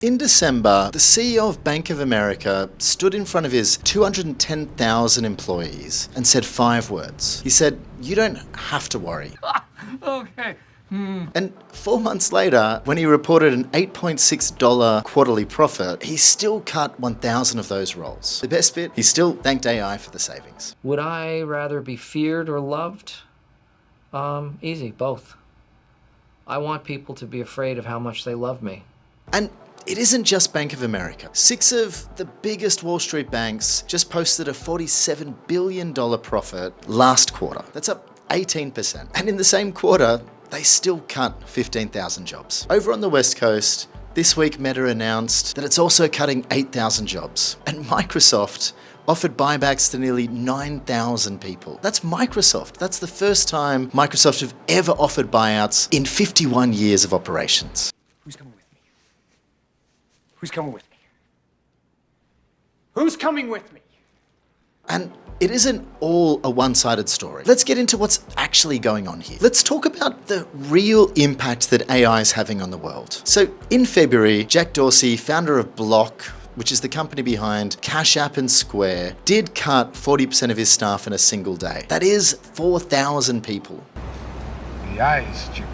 In December, the CEO of Bank of America stood in front of his 210,000 employees and said 5 words. He said, "You don't have to worry." Okay. And 4 months later, when he reported an $8.6 quarterly profit, he still cut 1,000 of those roles. The best bit, he still thanked AI for the savings. Would I rather be feared or loved? Easy, both. I want people to be afraid of how much they love me. And it isn't just Bank of America. 6 of the biggest Wall Street banks just posted a $47 billion profit last quarter. That's up 18%. And in the same quarter, they still cut 15,000 jobs. Over on the West Coast, this week Meta announced that it's also cutting 8,000 jobs. And Microsoft offered buybacks to nearly 9,000 people. That's Microsoft. That's the first time Microsoft have ever offered buyouts in 51 years of operations. Who's coming with me? Who's coming with me? Who's coming with me? And it isn't all a one-sided story. Let's get into what's actually going on here. Let's talk about the real impact that AI is having on the world. So in February, Jack Dorsey, founder of Block, which is the company behind Cash App and Square, did cut 40% of his staff in a single day. That is 4,000 people. The eyes, Chico.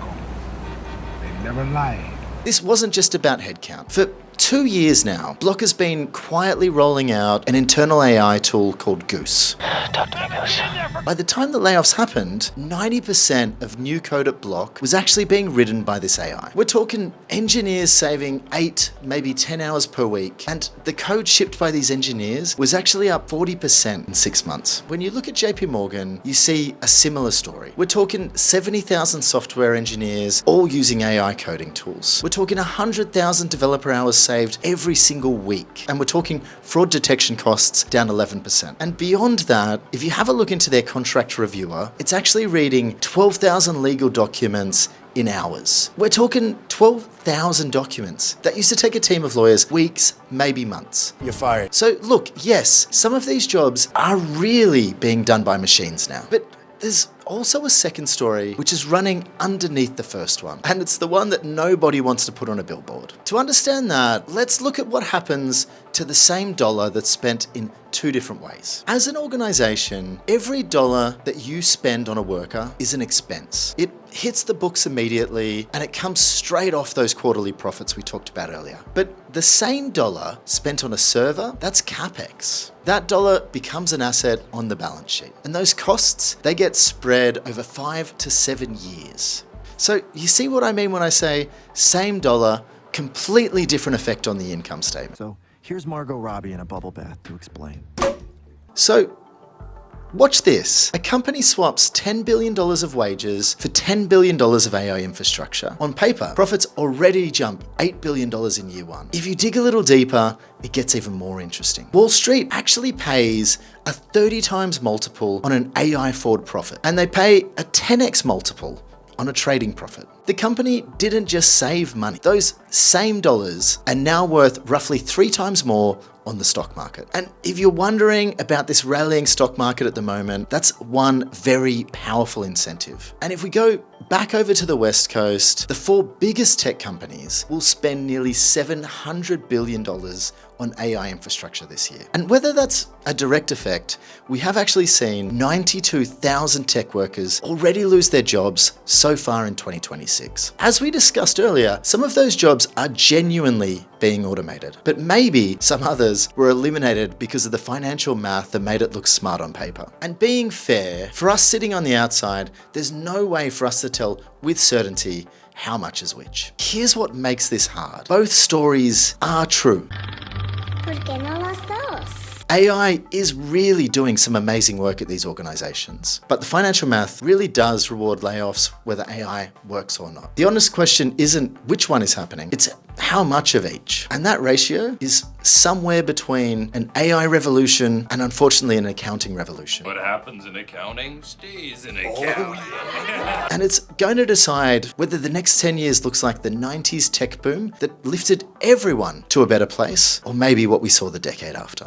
They never lie. This wasn't just about headcount. For 2 years now, Block has been quietly rolling out an internal AI tool called Goose. Talk to me, Goose. By the time the layoffs happened, 90% of new code at Block was actually being written by this AI. We're talking engineers saving 8, maybe 10 hours per week, and the code shipped by these engineers was actually up 40% in 6 months. When you look at JPMorgan, you see a similar story. We're talking 70,000 software engineers all using AI coding tools. We're talking 100,000 developer hours saved every single week. And we're talking fraud detection costs down 11%. And beyond that, if you have a look into their contract reviewer, it's actually reading 12,000 legal documents in hours. We're talking 12,000 documents. That used to take a team of lawyers weeks, maybe months. You're fired. So look, yes, some of these jobs are really being done by machines now. But there's also a second story which is running underneath the first one, and it's the one that nobody wants to put on a billboard. To understand that, let's look at what happens to the same dollar that's spent in 2 different ways. As an organization, every dollar that you spend on a worker is an expense. It hits the books immediately and it comes straight off those quarterly profits we talked about earlier. But the same dollar spent on a server, that's CapEx. That dollar becomes an asset on the balance sheet. And those costs, they get spread over 5 to 7 years. So you see what I mean when I say same dollar, completely different effect on the income statement. So here's Margot Robbie in a bubble bath to explain. So watch this. A company swaps $10 billion of wages for $10 billion of AI infrastructure. On paper, profits already jump $8 billion in year 1. If you dig a little deeper, it gets even more interesting. Wall Street actually pays a 30 times multiple on an AI forward profit, and they pay a 10x multiple on a trading profit. The company didn't just save money. Those same dollars are now worth roughly 3 times more on the stock market. And if you're wondering about this rallying stock market at the moment, that's one very powerful incentive. And if we go back over to the West Coast, the 4 biggest tech companies will spend nearly $700 billion on AI infrastructure this year. And whether that's a direct effect, we have actually seen 92,000 tech workers already lose their jobs so far in 2026. As we discussed earlier, some of those jobs are genuinely being automated, but maybe some others were eliminated because of the financial math that made it look smart on paper. And being fair, for us sitting on the outside, there's no way for us to tell with certainty how much is which. Here's what makes this hard. Both stories are true. ¿Por qué no los dos? AI is really doing some amazing work at these organizations, but the financial math really does reward layoffs whether AI works or not. The honest question isn't which one is happening, it's how much of each. And that ratio is somewhere between an AI revolution and unfortunately an accounting revolution. What happens in accounting stays in accounting. And it's going to decide whether the next 10 years looks like the 90s tech boom that lifted everyone to a better place, or maybe what we saw the decade after.